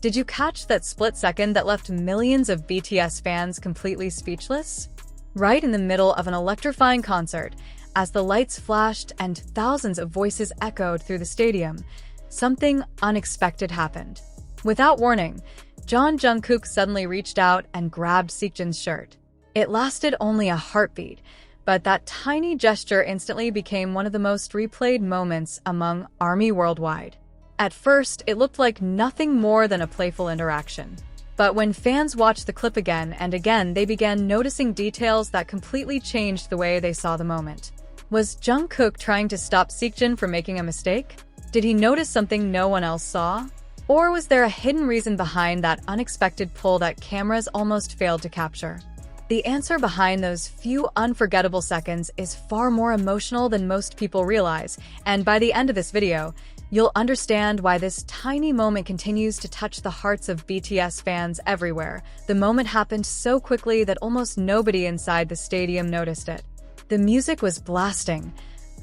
Did you catch that split second that left millions of BTS fans completely speechless? Right in the middle of an electrifying concert, as the lights flashed and thousands of voices echoed through the stadium, something unexpected happened. Without warning, Jeon Jungkook suddenly reached out and grabbed Seokjin's shirt. It lasted only a heartbeat, but that tiny gesture instantly became one of the most replayed moments among ARMY worldwide. At first, it looked like nothing more than a playful interaction. But when fans watched the clip again and again, they began noticing details that completely changed the way they saw the moment. Was Jungkook trying to stop Seokjin from making a mistake? Did he notice something no one else saw? Or was there a hidden reason behind that unexpected pull that cameras almost failed to capture? The answer behind those few unforgettable seconds is far more emotional than most people realize, and by the end of this video, you'll understand why this tiny moment continues to touch the hearts of BTS fans everywhere. The moment happened so quickly that almost nobody inside the stadium noticed it. The music was blasting,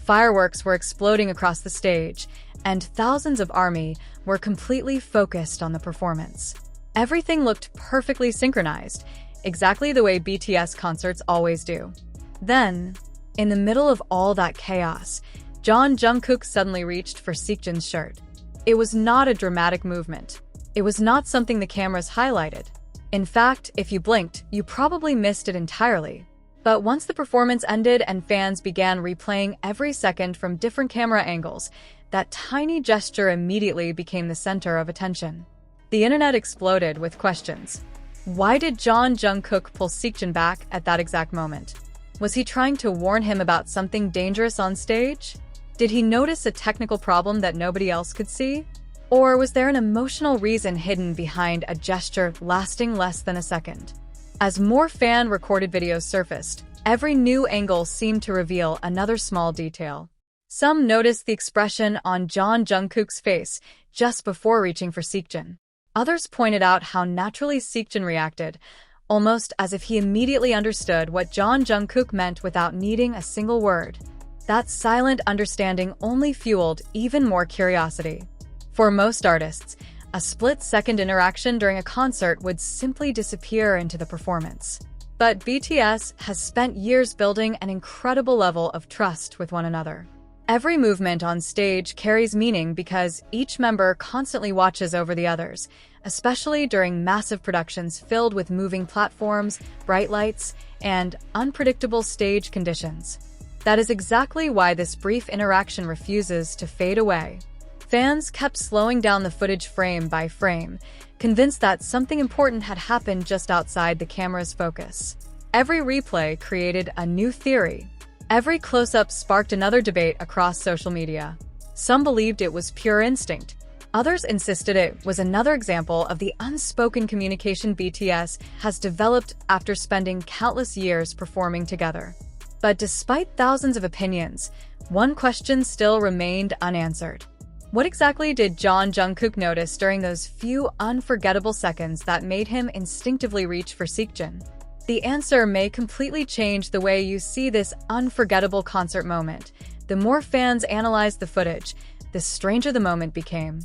fireworks were exploding across the stage, and thousands of ARMY were completely focused on the performance. Everything looked perfectly synchronized, exactly the way BTS concerts always do. Then, in the middle of all that chaos, Jeon Jungkook suddenly reached for Seokjin's shirt. It was not a dramatic movement. It was not something the cameras highlighted. In fact, if you blinked, you probably missed it entirely. But once the performance ended and fans began replaying every second from different camera angles, that tiny gesture immediately became the center of attention. The internet exploded with questions. Why did Jeon Jungkook pull Seokjin back at that exact moment? Was he trying to warn him about something dangerous on stage? Did he notice a technical problem that nobody else could see? Or was there an emotional reason hidden behind a gesture lasting less than a second? As more fan-recorded videos surfaced, every new angle seemed to reveal another small detail. Some noticed the expression on Jeon Jungkook's face just before reaching for Seokjin. Others pointed out how naturally Seokjin reacted, almost as if he immediately understood what Jeon Jungkook meant without needing a single word. That silent understanding only fueled even more curiosity. For most artists, a split-second interaction during a concert would simply disappear into the performance. But BTS has spent years building an incredible level of trust with one another. Every movement on stage carries meaning because each member constantly watches over the others, especially during massive productions filled with moving platforms, bright lights, and unpredictable stage conditions. That is exactly why this brief interaction refuses to fade away. Fans kept slowing down the footage frame by frame, convinced that something important had happened just outside the camera's focus. Every replay created a new theory. Every close-up sparked another debate across social media. Some believed it was pure instinct. Others insisted it was another example of the unspoken communication BTS has developed after spending countless years performing together. But despite thousands of opinions, one question still remained unanswered. What exactly did Jeon Jungkook notice during those few unforgettable seconds that made him instinctively reach for Seokjin? The answer may completely change the way you see this unforgettable concert moment. The more fans analyzed the footage, the stranger the moment became.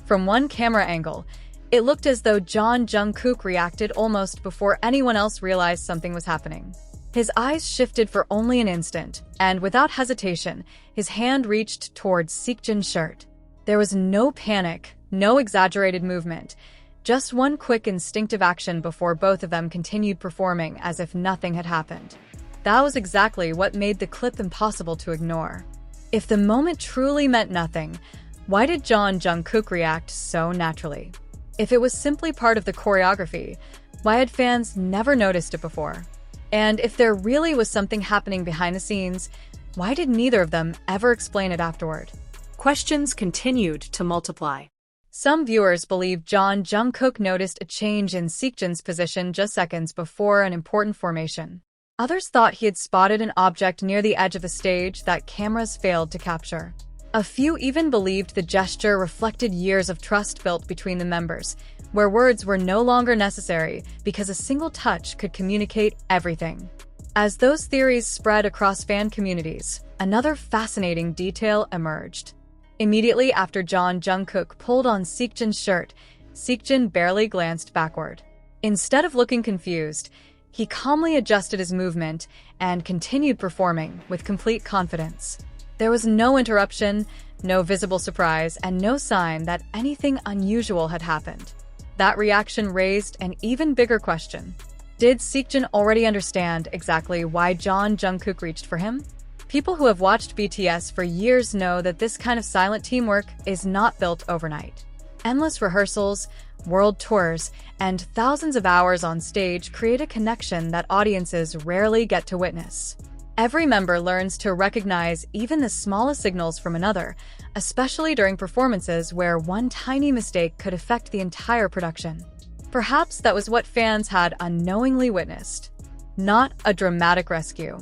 From one camera angle, it looked as though Jeon Jungkook reacted almost before anyone else realized something was happening. His eyes shifted for only an instant, and without hesitation, his hand reached towards Seokjin's shirt. There was no panic, no exaggerated movement, just one quick instinctive action before both of them continued performing as if nothing had happened. That was exactly what made the clip impossible to ignore. If the moment truly meant nothing, why did Jeon Jungkook react so naturally? If it was simply part of the choreography, why had fans never noticed it before? And if there really was something happening behind the scenes, why did neither of them ever explain it afterward? Questions continued to multiply. Some viewers believe Jeon Jungkook noticed a change in Seokjin's position just seconds before an important formation. Others thought he had spotted an object near the edge of the stage that cameras failed to capture. A few even believed the gesture reflected years of trust built between the members, where words were no longer necessary because a single touch could communicate everything. As those theories spread across fan communities, another fascinating detail emerged. Immediately after Jeon Jungkook pulled on Seokjin's shirt, Seokjin barely glanced backward. Instead of looking confused, he calmly adjusted his movement and continued performing with complete confidence. There was no interruption, no visible surprise, and no sign that anything unusual had happened. That reaction raised an even bigger question. Did Seokjin already understand exactly why Jeon Jungkook reached for him? People who have watched BTS for years know that this kind of silent teamwork is not built overnight. Endless rehearsals, world tours, and thousands of hours on stage create a connection that audiences rarely get to witness. Every member learns to recognize even the smallest signals from another, especially during performances where one tiny mistake could affect the entire production. Perhaps that was what fans had unknowingly witnessed. Not a dramatic rescue,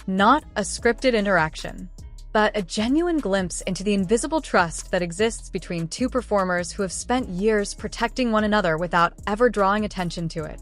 not a scripted interaction, but a genuine glimpse into the invisible trust that exists between two performers who have spent years protecting one another without ever drawing attention to it.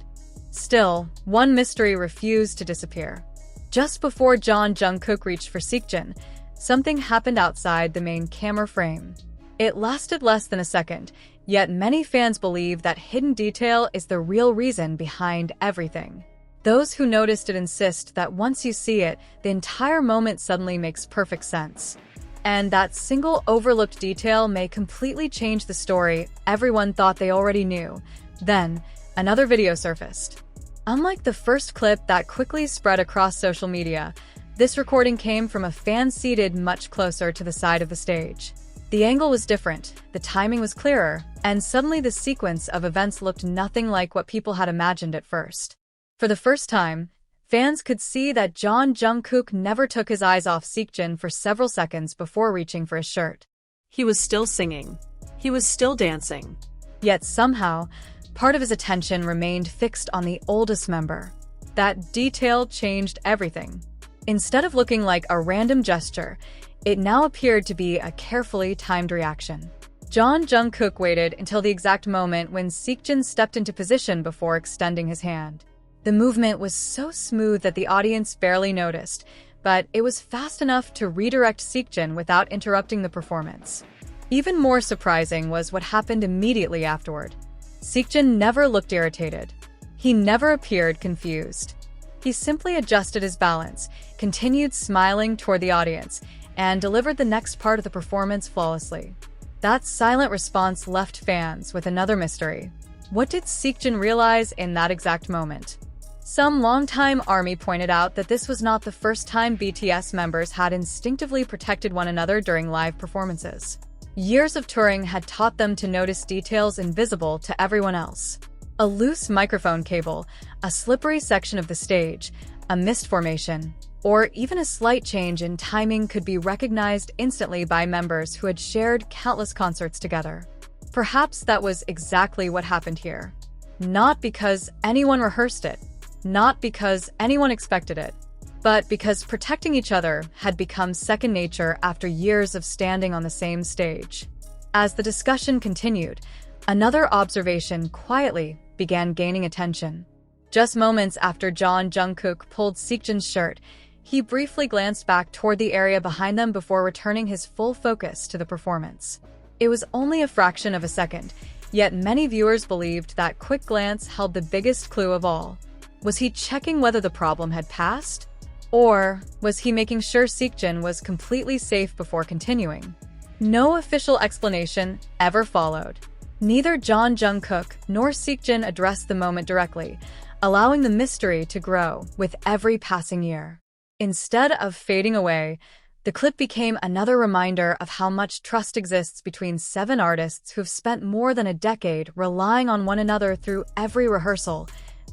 Still, one mystery refused to disappear. Just before Jeon Jungkook reached for Seokjin, something happened outside the main camera frame. It lasted less than a second, yet many fans believe that hidden detail is the real reason behind everything. Those who noticed it insist that once you see it, the entire moment suddenly makes perfect sense. And that single overlooked detail may completely change the story everyone thought they already knew. Then, another video surfaced. Unlike the first clip that quickly spread across social media, this recording came from a fan seated much closer to the side of the stage. The angle was different, the timing was clearer, and suddenly the sequence of events looked nothing like what people had imagined at first. For the first time, fans could see that Jeon Jungkook never took his eyes off Seokjin for several seconds before reaching for his shirt. He was still singing. He was still dancing. Yet somehow, part of his attention remained fixed on the oldest member. That detail changed everything. Instead of looking like a random gesture, it now appeared to be a carefully timed reaction. Jeon Jungkook waited until the exact moment when Seokjin stepped into position before extending his hand. The movement was so smooth that the audience barely noticed, but it was fast enough to redirect Seokjin without interrupting the performance. Even more surprising was what happened immediately afterward. Seokjin never looked irritated. He never appeared confused. He simply adjusted his balance, continued smiling toward the audience, and delivered the next part of the performance flawlessly. That silent response left fans with another mystery. What did Seokjin realize in that exact moment? Some longtime ARMY pointed out that this was not the first time BTS members had instinctively protected one another during live performances. Years of touring had taught them to notice details invisible to everyone else. A loose microphone cable, a slippery section of the stage, a mist formation, or even a slight change in timing could be recognized instantly by members who had shared countless concerts together. Perhaps that was exactly what happened here. Not because anyone rehearsed it, not because anyone expected it, but because protecting each other had become second nature after years of standing on the same stage. As the discussion continued, another observation quietly began gaining attention. Just moments after Jeon Jungkook pulled Seokjin's shirt, he briefly glanced back toward the area behind them before returning his full focus to the performance. It was only a fraction of a second, yet many viewers believed that quick glance held the biggest clue of all. Was he checking whether the problem had passed? Or was he making sure Seokjin was completely safe before continuing? No official explanation ever followed. Neither Jeon Jungkook nor Seokjin addressed the moment directly, allowing the mystery to grow with every passing year. Instead of fading away, the clip became another reminder of how much trust exists between 7 artists who've spent more than a decade relying on one another through every rehearsal,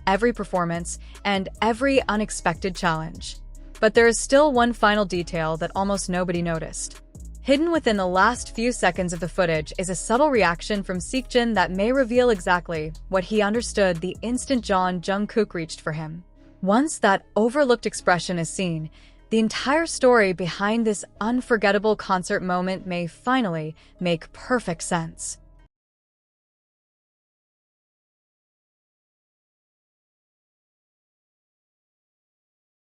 every performance, and every unexpected challenge. But there is still one final detail that almost nobody noticed. Hidden within the last few seconds of the footage is a subtle reaction from Seokjin that may reveal exactly what he understood the instant Jeon Jungkook reached for him. Once that overlooked expression is seen, the entire story behind this unforgettable concert moment may finally make perfect sense.